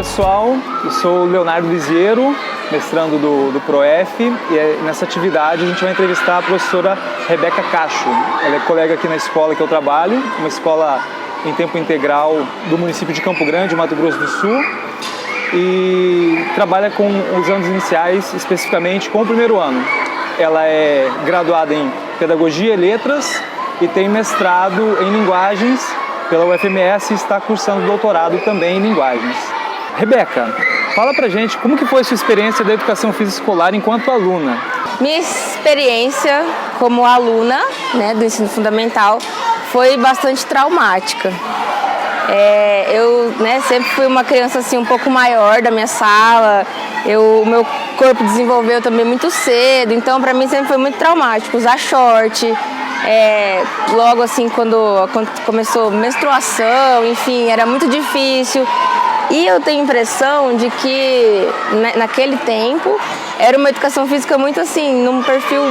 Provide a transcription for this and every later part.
pessoal, eu sou o Leonardo Liziero, mestrando do ProF, e nessa atividade a gente vai entrevistar a professora Rebeca Cacho. Ela é colega aqui na escola que eu trabalho, uma escola em tempo integral do município de Campo Grande, Mato Grosso do Sul, e trabalha com os anos iniciais, especificamente com o primeiro ano. Ela é graduada em Pedagogia e Letras e tem mestrado em Linguagens pela UFMS e está cursando doutorado também em Linguagens. Rebeca, fala pra gente como que foi a sua experiência da educação física escolar enquanto aluna. Minha experiência como aluna, do ensino fundamental foi bastante traumática. Eu sempre fui uma criança assim, um pouco maior da minha sala, o meu corpo desenvolveu também muito cedo, então para mim sempre foi muito traumático usar short. Logo assim, quando começou menstruação, enfim, era muito difícil. E eu tenho a impressão de que naquele tempo era uma educação física muito assim, num perfil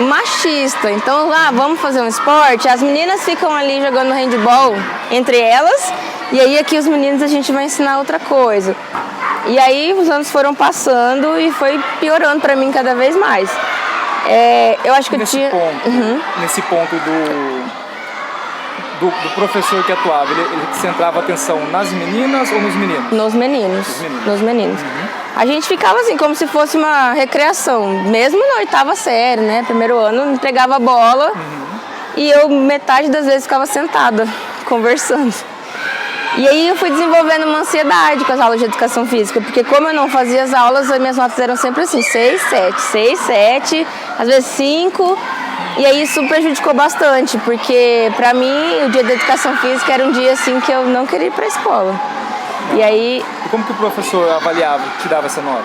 machista. Então, vamos fazer um esporte, as meninas ficam ali jogando handball entre elas, e aí aqui os meninos a gente vai ensinar outra coisa. E aí os anos foram passando e foi piorando para mim cada vez mais. Eu acho que nesse ponto do professor que atuava, ele centrava atenção nas meninas ou nos meninos? Nos meninos. A gente ficava assim, como se fosse uma recreação, mesmo na oitava série, primeiro ano, entregava a bola e eu metade das vezes ficava sentada, conversando. E aí eu fui desenvolvendo uma ansiedade com as aulas de educação física, porque como eu não fazia as aulas, as minhas notas eram sempre assim, 6, 7, às vezes 5, e aí isso prejudicou bastante, porque pra mim o dia da educação física era um dia assim que eu não queria ir pra escola. E como que o professor avaliava, te dava essa nota?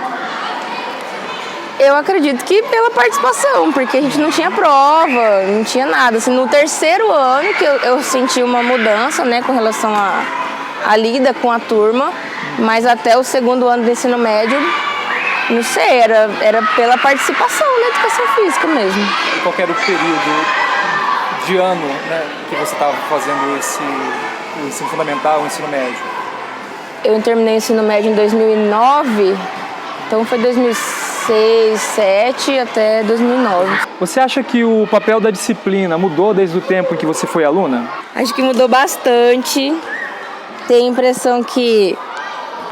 Eu acredito que pela participação, porque a gente não tinha prova, não tinha nada. Assim, no terceiro ano que eu senti uma mudança, com relação à lida com a turma, mas até o segundo ano do ensino médio, não sei, era pela participação na educação física mesmo. Qual era o período de ano que você estava fazendo o ensino fundamental, o ensino médio? Eu terminei o ensino médio em 2009, então foi 2006, 2007 até 2009. Você acha que o papel da disciplina mudou desde o tempo em que você foi aluna? Acho que mudou bastante. Tenho a impressão que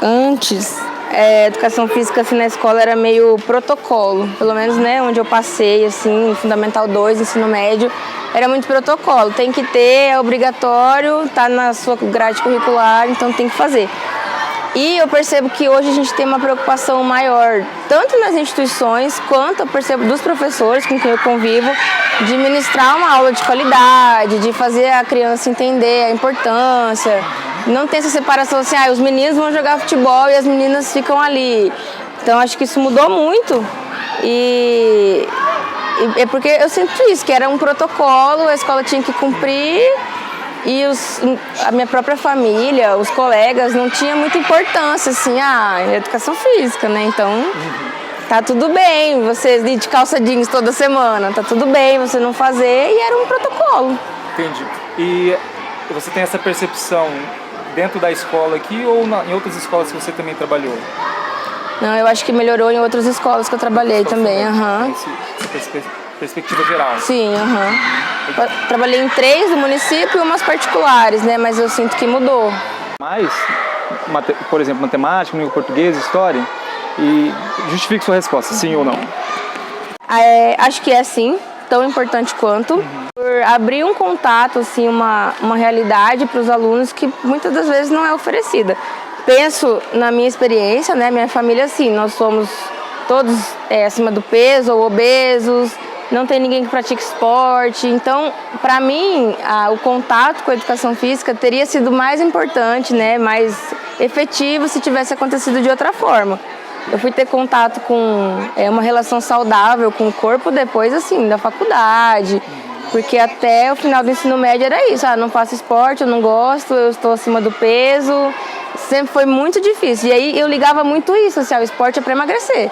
antes a educação física assim, na escola era meio protocolo, pelo menos onde eu passei, assim, Fundamental 2, ensino médio, era muito protocolo. Tem que ter, é obrigatório, tá na sua grade curricular, então tem que fazer. E eu percebo que hoje a gente tem uma preocupação maior, tanto nas instituições, quanto eu percebo dos professores com quem eu convivo, de ministrar uma aula de qualidade, de fazer a criança entender a importância. Não tem essa separação assim, os meninos vão jogar futebol e as meninas ficam ali. Então acho que isso mudou muito. E é porque eu sinto isso, que era um protocolo, a escola tinha que cumprir. E a minha própria família, os colegas, não tinha muita importância, assim, educação física, Então, tá tudo bem você ir de calça jeans toda semana, tá tudo bem você não fazer, e era um protocolo. Entendi. E você tem essa percepção dentro da escola aqui ou em outras escolas que você também trabalhou? Não, eu acho que melhorou em outras escolas que eu trabalhei também, Perspectiva geral. Sim, Trabalhei em 3 do município e umas particulares, Mas eu sinto que mudou. Mas, por exemplo, matemática, língua portuguesa, história, e justifique sua resposta, sim ou não? Acho que é sim, tão importante quanto. Por abrir um contato, assim, uma realidade para os alunos que muitas das vezes não é oferecida. Penso na minha experiência, minha família, assim, nós somos todos acima do peso ou obesos, não tem ninguém que pratique esporte. Então, para mim, o contato com a educação física teria sido mais importante, mais efetivo se tivesse acontecido de outra forma. Eu fui ter contato com uma relação saudável com o corpo depois, assim, da faculdade, porque até o final do ensino médio era isso, não faço esporte, eu não gosto, eu estou acima do peso. Sempre foi muito difícil. E aí eu ligava muito isso, assim, o esporte é para emagrecer.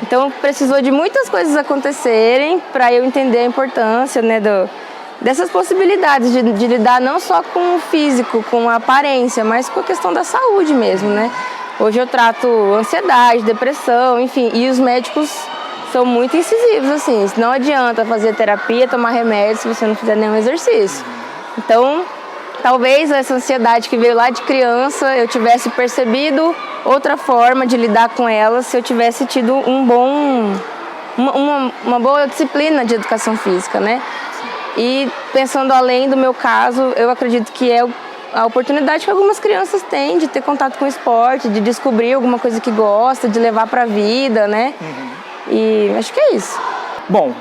Então precisou de muitas coisas acontecerem para eu entender a importância, dessas possibilidades de lidar não só com o físico, com a aparência, mas com a questão da saúde mesmo, né? Hoje eu trato ansiedade, depressão, enfim, e os médicos são muito incisivos, assim, não adianta fazer terapia, tomar remédio se você não fizer nenhum exercício. Então, talvez essa ansiedade que veio lá de criança, eu tivesse percebido outra forma de lidar com ela se eu tivesse tido uma boa disciplina de educação física, né? E pensando além do meu caso, eu acredito que é a oportunidade que algumas crianças têm de ter contato com o esporte, de descobrir alguma coisa que gosta, de levar para a vida, né? E acho que é isso. Bom,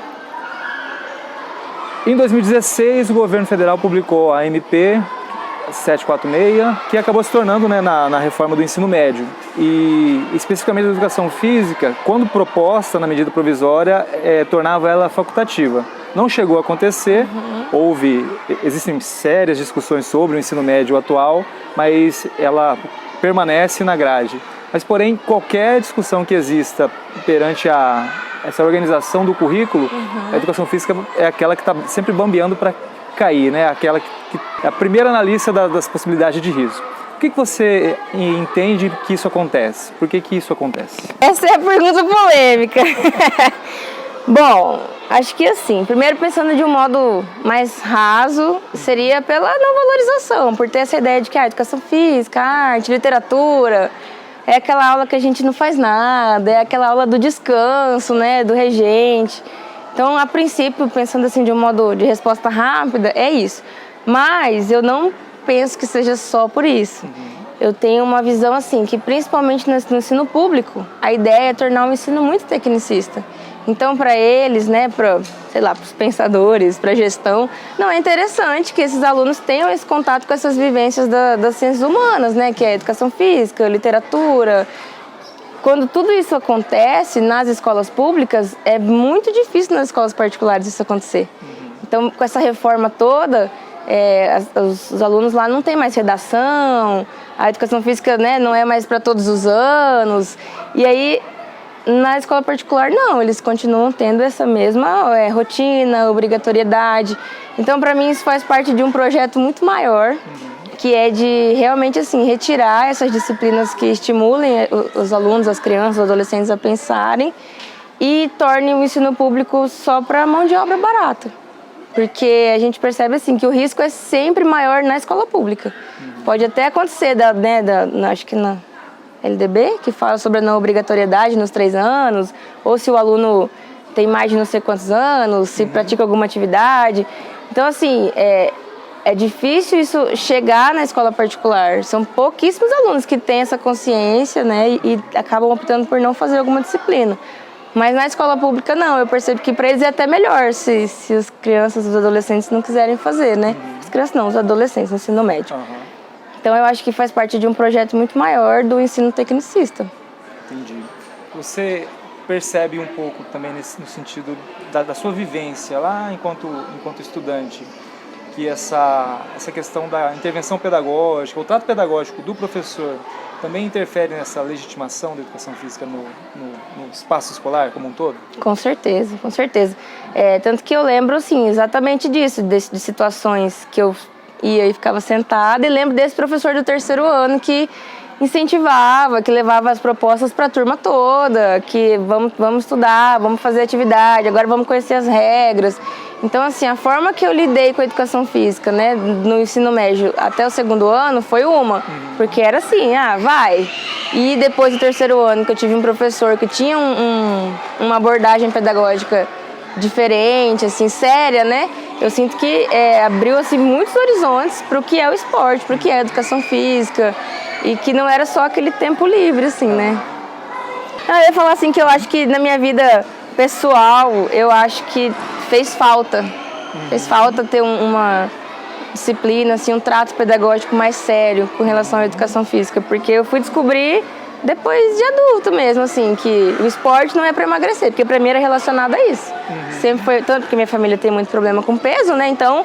em 2016 o governo federal publicou a MP 746, que acabou se tornando, né, na reforma do ensino médio. E especificamente a educação física, quando proposta na medida provisória, tornava ela facultativa. Não chegou a acontecer, existem sérias discussões sobre o ensino médio atual, mas ela permanece na grade. Mas, porém, qualquer discussão que exista perante essa organização do currículo, a educação física é aquela que está sempre bambeando para cair, né? Aquela que é a primeira na lista das possibilidades de risco. Por que você entende que isso acontece? Por que isso acontece? Essa é a pergunta polêmica. Bom, acho que assim, primeiro pensando de um modo mais raso, seria pela não valorização, por ter essa ideia de que a educação física, arte, literatura, é aquela aula que a gente não faz nada, é aquela aula do descanso, né, do regente. Então, a princípio, pensando assim de um modo de resposta rápida, é isso. Mas eu não penso que seja só por isso. Eu tenho uma visão assim, que principalmente no ensino público, a ideia é tornar o ensino muito tecnicista. Então, para eles, né, para os pensadores, para a gestão, não é interessante que esses alunos tenham esse contato com essas vivências das ciências humanas, né, que é educação física, literatura. Quando tudo isso acontece nas escolas públicas, é muito difícil nas escolas particulares isso acontecer. Então, com essa reforma toda, os alunos lá não têm mais redação, a educação física, né, não é mais para todos os anos, e aí na escola particular não, eles continuam tendo essa mesma rotina, obrigatoriedade. Então, para mim, isso faz parte de um projeto muito maior, que é de realmente assim retirar essas disciplinas que estimulem os alunos, as crianças, os adolescentes a pensarem e torne o ensino público só para mão de obra barata. Porque a gente percebe assim que o risco é sempre maior na escola pública. Pode até acontecer, acho que na LDB, que fala sobre a não obrigatoriedade nos 3 anos, ou se o aluno tem mais de não sei quantos anos, se pratica alguma atividade. Então, assim, é difícil isso chegar na escola particular. São pouquíssimos alunos que têm essa consciência, né, e acabam optando por não fazer alguma disciplina. Mas na escola pública, não. Eu percebo que para eles é até melhor se as crianças, os adolescentes não quiserem fazer, né? As crianças não, os adolescentes, no ensino médio. Então, eu acho que faz parte de um projeto muito maior do ensino tecnicista. Entendi. Você percebe um pouco também no sentido da sua vivência lá enquanto estudante, que essa questão da intervenção pedagógica, o trato pedagógico do professor também interfere nessa legitimação da educação física no espaço escolar como um todo? Com certeza, com certeza. Tanto que eu lembro, assim, exatamente disso, de situações que eu ia e ficava sentada, e lembro desse professor do 3º ano que incentivava, que levava as propostas para a turma toda, que vamos estudar, vamos fazer atividade, agora vamos conhecer as regras. Então, assim, a forma que eu lidei com a educação física, né, no ensino médio até o 2º ano foi porque era assim, vai. E depois do 3º ano, que eu tive um professor que tinha uma abordagem pedagógica diferente, assim, séria, né? Eu sinto que abriu assim muitos horizontes para o que é o esporte, para o que é a educação física, e que não era só aquele tempo livre, assim, né? Eu ia falar assim que eu acho que na minha vida pessoal, eu acho que fez falta ter uma disciplina, assim, um trato pedagógico mais sério com relação à educação física, porque eu fui descobrir depois de adulto mesmo, assim, que o esporte não é para emagrecer, porque para mim era relacionado a isso. Sempre foi, tanto porque minha família tem muito problema com peso, né? Então,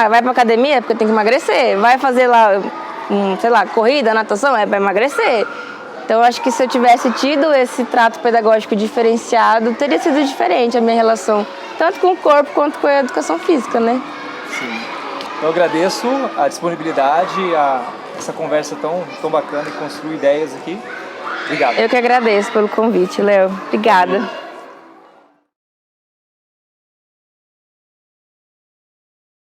vai pra academia porque tem que emagrecer, vai fazer lá, corrida, natação, é para emagrecer. Então, eu acho que se eu tivesse tido esse trato pedagógico diferenciado, teria sido diferente a minha relação, tanto com o corpo quanto com a educação física, né? Sim. Eu agradeço a disponibilidade, essa conversa tão bacana e construir ideias aqui. Obrigado. Eu que agradeço pelo convite, Léo. Obrigada.